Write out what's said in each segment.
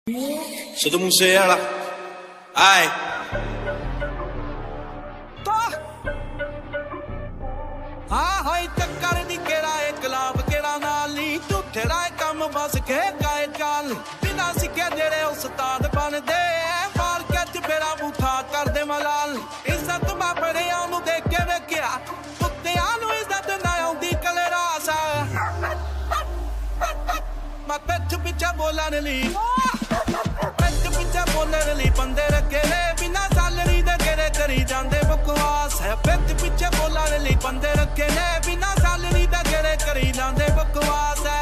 Sotto musea, ai. हाँ high चक्कर दी केड़ा एक गुलाब केड़ा नाली झूठे राय कम बस के गाए चाल बिना सिक्के जेड़े उस्ताद बन दे मार के चपेड़ा बूठा कर दे मलाल इज्जत बापड़े आनू देख के वेख्या कुत्तियां नू इज्जत ना आउंदी कले रासा मैं पिछ पिछे बोलन ली पिछ पिछे बोलन ली बंदे रखे ने बिना सैलरी दे केड़े करी जांदे बकवास है पिछ पिछे बोलन ली बंदे रखे ने बिना सैलरी दे केड़े करी जांदे बकवास है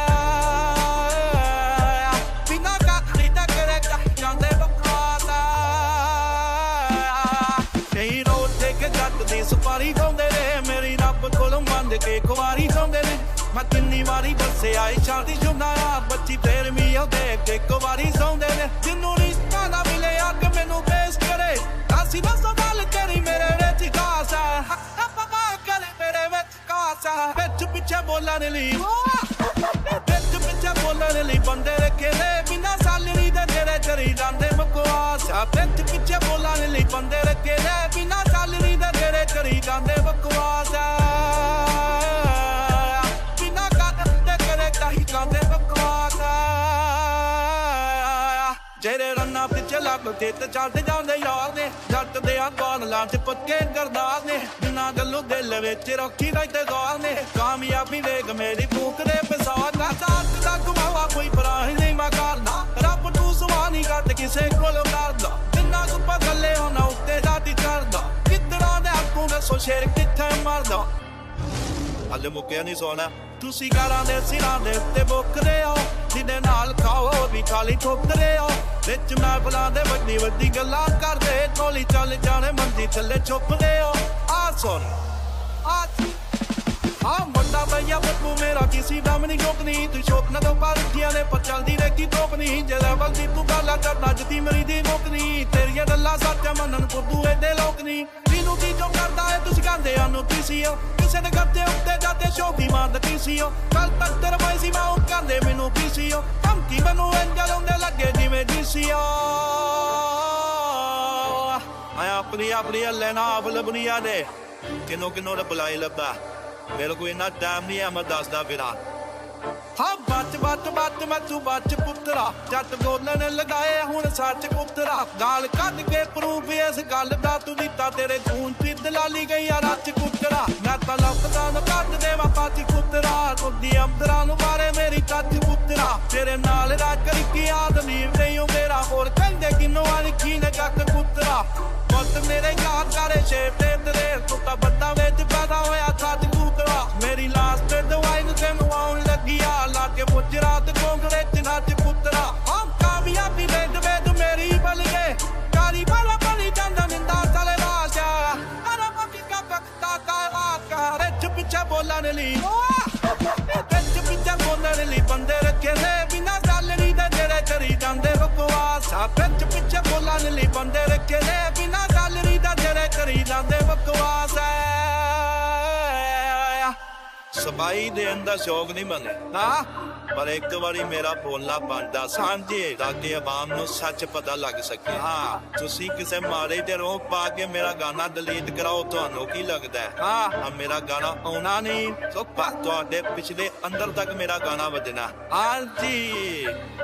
बिना काखड़ी दे केड़े करी जांदे बकवास है नहीं रोड ते के जट दी सुपारी खांदे ने मेरी रब कोलों मंग के कुवारी खांदे ने मैं किन्नी वारी दसे आई शादी जुना बच्ची फेर मी देख के एक वारी सौंदे ने जिन्नू रिश्ता ना मिले अग मैनू पेश करे कासी ना सवाल तेरी मेरे विच खास है पका करे मेरे विच खास है पिछ पिछे बोलन ली पिछ पिछे बोलन ली बंदे रखे ने बिना सैलरी दे तेरे करी जांदे बकवास है पिछ पिछे बोलन ली बंदे रखे ने बिना सैलरी दे तेरे करी जांदे बकवास है जेरे रन्ना पिछे लगते ते चलते जांदे यार ने जट दे अगवान लांच पक्के करदार ने बिना गल्लों दिल विच रखी रखते गार ने कामयाबी वेग मेरी फूक दे पिसार ना साथ दा घुमावा कोई भरा ही नहीं मैं करदा रब तू सवाल नहीं घट किसे कोलों करदा जिन्ना सुपा गल्ले होना उत्ते जाती करदा कितरा दे अगों दसो शेर किथे मरदा हले मुक्या नहीं सोना तुसी गारां दे सिरां दे उत्ते बुकदे हो जिदे नाल खाओ भी खाली ठोकदे हो विच महफिलां दे वड्डी वड्डी गल्लां करदे कोली चल जाने मंजी थल्ले छुपदे हो आ सुन हाँ मुंडा भैया बदबू मेरा किसी दम नहीं रोकनी तू शोक न दो पर उठिया ने पर चलदी रहेगी टोकनी जे लेवल दी तू गल्ला करना जदी मेरी दी मुकनी तेरियां गल्लां सच मनन फुद्दू एडे लोक नी तीनू की जो करदा है तुसी कहंदे आनो किसीओ किसे ने गत्ते उत्ते जाते शौक दी मार दतीसीओ कल तक तेरे भाई सी मैं उठ कहंदे मैनू पीसीओ धमकी मैनू एंजल होंदे लगे जिवें जीसीओ मैं अपनी अपनी हल्ले ना आप लबनिया दे किनो किनो दा बुलाई लब्बा मेरे को इन्ना टाइम नहीं है मैं दसदा फिरा हाँ बच बच बच मैं तू बच पुत्तरा जट बोलने लगाए हुण सच पुत्तरा गाल कट के प्रूफ इस गल दा तू दिता तेरे खून च दलाली गई रच पुत्तरा मैं तां लौकदान कट देवां पच पुत्तरा खुदी अंदरा नू मारे मेरी कच पुत्तरा तेरे नाल रख की आदमी नहीं हो मेरा होर कहंदे किनो अनखी ने कक पुत्तरा पुत्त मेरे याद करे शेप ते तेरे टुटा बद्दा विच पैदा होया सच पुत्तरा मेरी लास्ट दवाई नू तेनू आउण लगी आ लाके पुज रात कोंगड़े च नच पुत्तरा हम कामयाबी वेद वेद मेरी बल गए कारी बाला बली जांदा निंदा चले राशा अरे पक्की का पक्ता का आका रिच पिछे बोलन ली रिच पिछे बोलन ली बंदे रखे ने बिना सैलरी दे जेड़े करी जांदे बकवास रिच पिछे बोलन ली बंदे रखे ने बिना सैलरी दे जेड़े करी जांदे बकवास सफाई दे अंदर शौक नहीं बने हाँ पर एक बारी मेरा बोलना बनता सांझे ताकि अवाम नू सच पता लग सके हाँ तुसी किसे मारे ते रोक पा के मेरा गाना डिलीट कराओ तुहानू की लगता है हाँ मेरा गाना आना नहीं तो तुहाडे पिछले अंदर तक मेरा गाना बजना हाँ जी।